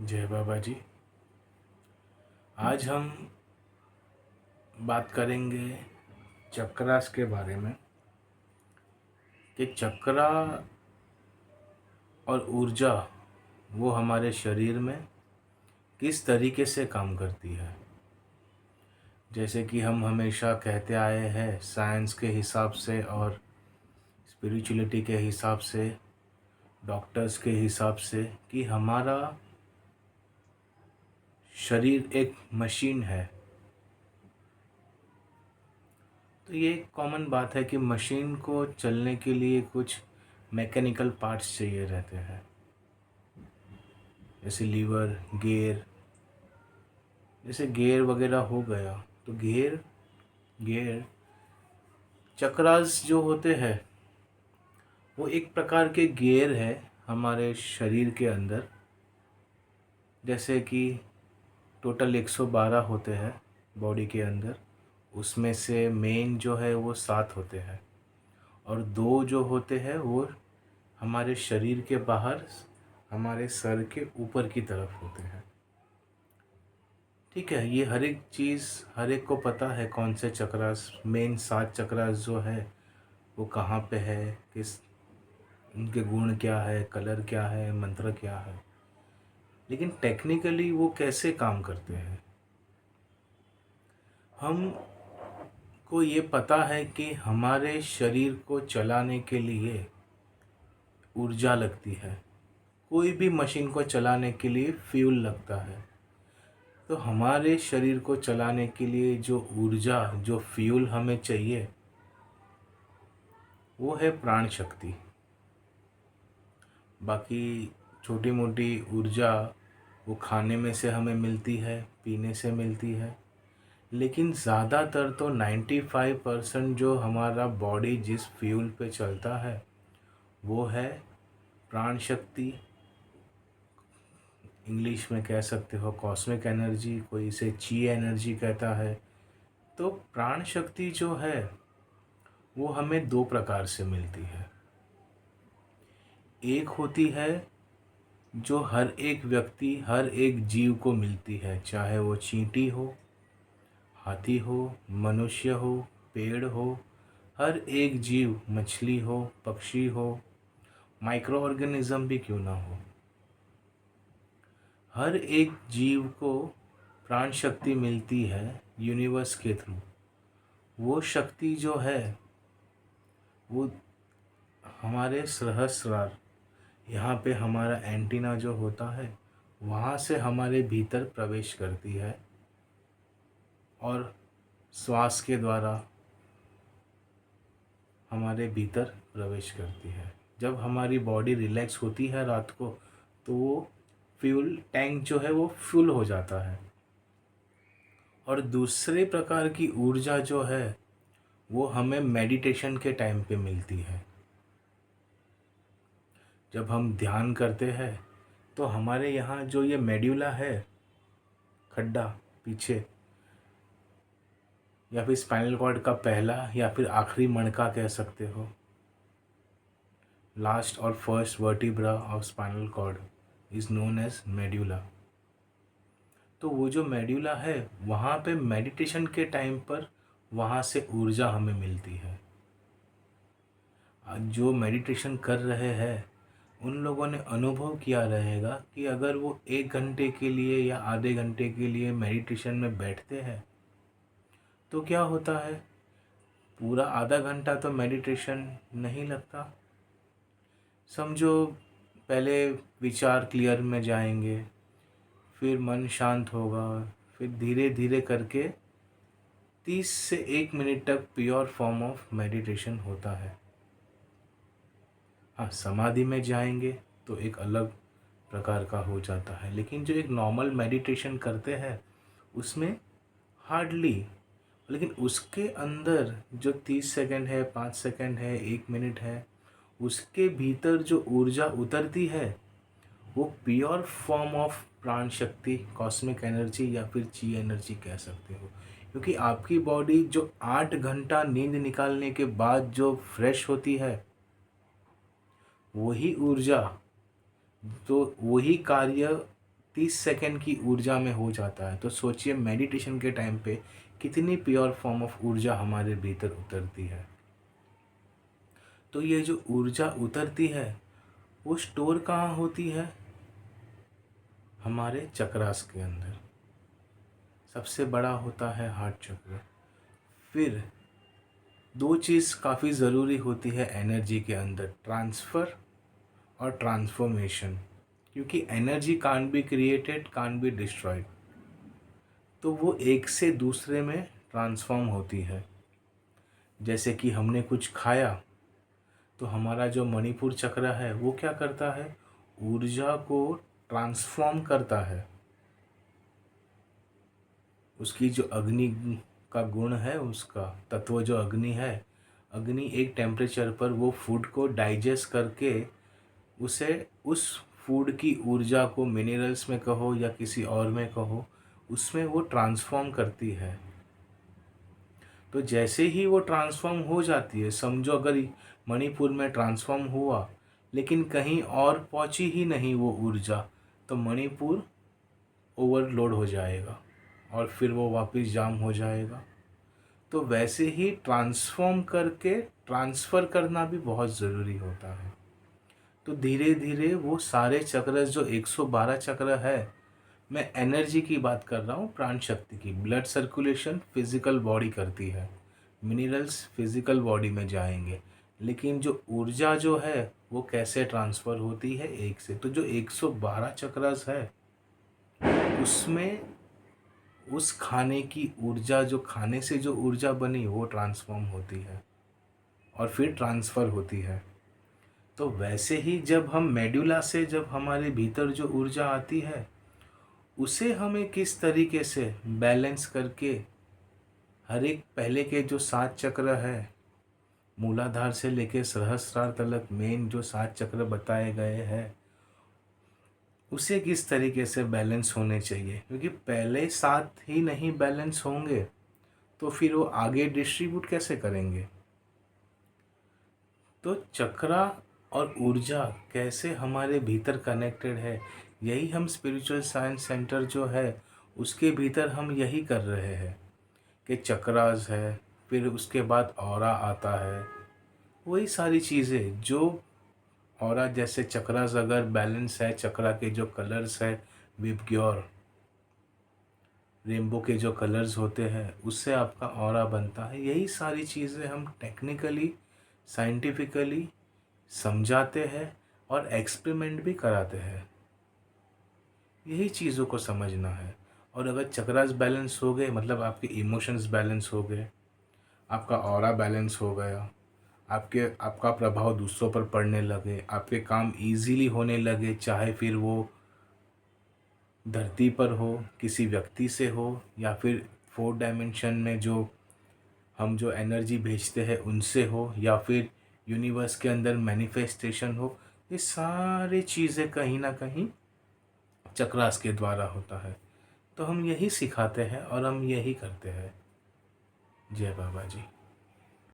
जय बाबा जी। आज हम बात करेंगे चक्रास के बारे में कि चक्रा और ऊर्जा वो हमारे शरीर में किस तरीके से काम करती है। जैसे कि हम हमेशा कहते आए हैं साइंस के हिसाब से और स्पिरिचुअलिटी के हिसाब से, डॉक्टर्स के हिसाब से, कि हमारा शरीर एक मशीन है। तो ये एक कॉमन बात है कि मशीन को चलने के लिए कुछ मैकेनिकल पार्ट्स चाहिए रहते हैं, जैसे लीवर, गियर। जैसे गियर वगैरह हो गया, तो गियर गियर चक्रास जो होते हैं वो एक प्रकार के गियर है हमारे शरीर के अंदर। जैसे कि टोटल 112 होते हैं बॉडी के अंदर, उसमें से मेन जो है वो 7 होते हैं और 2 जो होते हैं वो हमारे शरीर के बाहर, हमारे सर के ऊपर की तरफ होते हैं। ठीक है, ये हर एक चीज़ हर एक को पता है कौन से चक्रास, मेन 7 चक्रास जो है वो कहाँ पे है, किस उनके गुण क्या है, कलर क्या है, मंत्र क्या है। लेकिन टेक्निकली वो कैसे काम करते हैं, हम को ये पता है कि हमारे शरीर को चलाने के लिए ऊर्जा लगती है। कोई भी मशीन को चलाने के लिए फ्यूल लगता है। तो हमारे शरीर को चलाने के लिए जो ऊर्जा, जो फ्यूल हमें चाहिए वो है प्राण शक्ति। बाकी छोटी मोटी ऊर्जा वो खाने में से हमें मिलती है, पीने से मिलती है, लेकिन ज़्यादातर तो 95% जो हमारा बॉडी जिस फ्यूल पे चलता है वो है प्राण शक्ति। इंग्लिश में कह सकते हो कॉस्मिक एनर्जी, कोई इसे ची एनर्जी कहता है। तो प्राण शक्ति जो है वो हमें 2 प्रकार से मिलती है। एक होती है जो हर एक व्यक्ति, हर एक जीव को मिलती है, चाहे वो चींटी हो, हाथी हो, मनुष्य हो, पेड़ हो, हर एक जीव, मछली हो, पक्षी हो, माइक्रो ऑर्गेनिज्म भी क्यों ना हो, हर एक जीव को प्राण शक्ति मिलती है यूनिवर्स के थ्रू। वो शक्ति जो है वो हमारे सहस्रार, यहाँ पे हमारा एंटीना जो होता है वहाँ से हमारे भीतर प्रवेश करती है और श्वास के द्वारा हमारे भीतर प्रवेश करती है। जब हमारी बॉडी रिलैक्स होती है रात को, तो वो फ्यूल टैंक जो है वो फुल हो जाता है। और दूसरे प्रकार की ऊर्जा जो है वो हमें मेडिटेशन के टाइम पे मिलती है। जब हम ध्यान करते हैं तो हमारे यहाँ जो ये मेड्यूला है, खड्डा पीछे, या फिर स्पाइनल कॉर्ड का पहला या फिर आखिरी मणका कह सकते हो, लास्ट और first vertebra of spinal cord is known as medulla. तो वो जो मेड्यूला है वहाँ पे मेडिटेशन के टाइम पर वहाँ से ऊर्जा हमें मिलती है। आज जो मेडिटेशन कर रहे हैं उन लोगों ने अनुभव किया रहेगा कि अगर वो 1 घंटे के लिए या आधे घंटे के लिए मेडिटेशन में बैठते हैं तो क्या होता है, पूरा आधा घंटा तो मेडिटेशन नहीं लगता। समझो पहले विचार क्लियर में जाएंगे, फिर मन शांत होगा, फिर धीरे धीरे करके 30 से 1 मिनट तक प्योर फॉर्म ऑफ मेडिटेशन होता है। हाँ, समाधि में जाएंगे तो एक अलग प्रकार का हो जाता है, लेकिन जो एक नॉर्मल मेडिटेशन करते हैं उसमें हार्डली, लेकिन उसके अंदर जो 30 सेकंड है, 5 सेकंड है, 1 मिनट है, उसके भीतर जो ऊर्जा उतरती है वो प्योर फॉर्म ऑफ प्राण शक्ति, कॉस्मिक एनर्जी या फिर ची एनर्जी कह सकते हो। क्योंकि आपकी बॉडी जो 8 घंटा नींद निकालने के बाद जो फ्रेश होती है, वही ऊर्जा, तो वही कार्य 30 सेकंड की ऊर्जा में हो जाता है। तो सोचिए मेडिटेशन के टाइम पे कितनी प्योर फॉर्म ऑफ ऊर्जा हमारे भीतर उतरती है। तो ये जो ऊर्जा उतरती है वो स्टोर कहाँ होती है? हमारे चक्रास के अंदर। सबसे बड़ा होता है हार्ट चक्र। फिर दो चीज़ काफ़ी ज़रूरी होती है एनर्जी के अंदर, ट्रांसफ़र और ट्रांसफॉर्मेशन। क्योंकि energy can't be created, can't be destroyed. तो वो एक से दूसरे में ट्रांसफॉर्म होती है। जैसे कि हमने कुछ खाया तो हमारा जो मणिपुर चक्र है वो क्या करता है? ऊर्जा को ट्रांसफॉर्म करता है। उसकी जो अग्नि का गुण है, उसका तत्व जो अग्नि है, अग्नि एक टेम्परेचर पर वो फूड को डाइजेस्ट करके उसे उस फूड की ऊर्जा को मिनरल्स में कहो या किसी और में कहो, उसमें वो ट्रांसफॉर्म करती है। तो जैसे ही वो ट्रांसफॉर्म हो जाती है, समझो अगर मणिपुर में ट्रांसफॉर्म हुआ लेकिन कहीं और पहुंची ही नहीं वो ऊर्जा, तो मणिपुर ओवरलोड हो जाएगा और फिर वो वापस जाम हो जाएगा। तो वैसे ही ट्रांसफॉर्म करके ट्रांसफ़र करना भी बहुत ज़रूरी होता है। तो धीरे धीरे वो सारे चक्र जो 112 चक्र है, मैं एनर्जी की बात कर रहा हूँ, प्राण शक्ति की। ब्लड सर्कुलेशन फिजिकल बॉडी करती है, मिनरल्स फिजिकल बॉडी में जाएंगे, लेकिन जो ऊर्जा जो है वो कैसे ट्रांसफ़र होती है एक से। तो जो 112 चक्रास है उसमें उस खाने की ऊर्जा, जो खाने से जो ऊर्जा बनी वो ट्रांसफॉर्म होती है और फिर ट्रांसफ़र होती है। तो वैसे ही जब हम मेडुला से जब हमारे भीतर जो ऊर्जा आती है उसे हमें किस तरीके से बैलेंस करके हर एक पहले के जो 7 चक्र है, मूलाधार से लेके सहस्रार तलक मेन जो 7 चक्र बताए गए हैं, उसे किस तरीके से बैलेंस होने चाहिए। क्योंकि पहले 7 ही नहीं बैलेंस होंगे तो फिर वो आगे डिस्ट्रीब्यूट कैसे करेंगे। तो चक्रा और ऊर्जा कैसे हमारे भीतर कनेक्टेड है, यही हम स्पिरिचुअल साइंस सेंटर जो है उसके भीतर हम यही कर रहे हैं कि चक्रास है, फिर उसके बाद ऑरा आता है। वही सारी चीज़ें जो ऑरा, जैसे चक्रास अगर बैलेंस है, चक्रा के जो कलर्स है विबग्योर, रेनबो के जो कलर्स होते हैं उससे आपका ऑरा बनता है। यही सारी चीज़ें हम टेक्निकली साइंटिफिकली समझाते हैं और एक्सपेरिमेंट भी कराते हैं। यही चीज़ों को समझना है। और अगर चक्रास बैलेंस हो गए मतलब आपके इमोशंस बैलेंस हो गए, आपका ऑरा बैलेंस हो गया, आपका प्रभाव दूसरों पर पड़ने लगे, आपके काम इजीली होने लगे, चाहे फिर वो धरती पर हो, किसी व्यक्ति से हो, या फिर 4 डायमेंशन में जो हम जो एनर्जी भेजते हैं उनसे हो, या फिर यूनिवर्स के अंदर मैनिफेस्टेशन हो, ये सारी चीज़ें कहीं ना कहीं चक्रास के द्वारा होता है। तो हम यही सिखाते हैं और हम यही करते हैं। जय बाबा जी।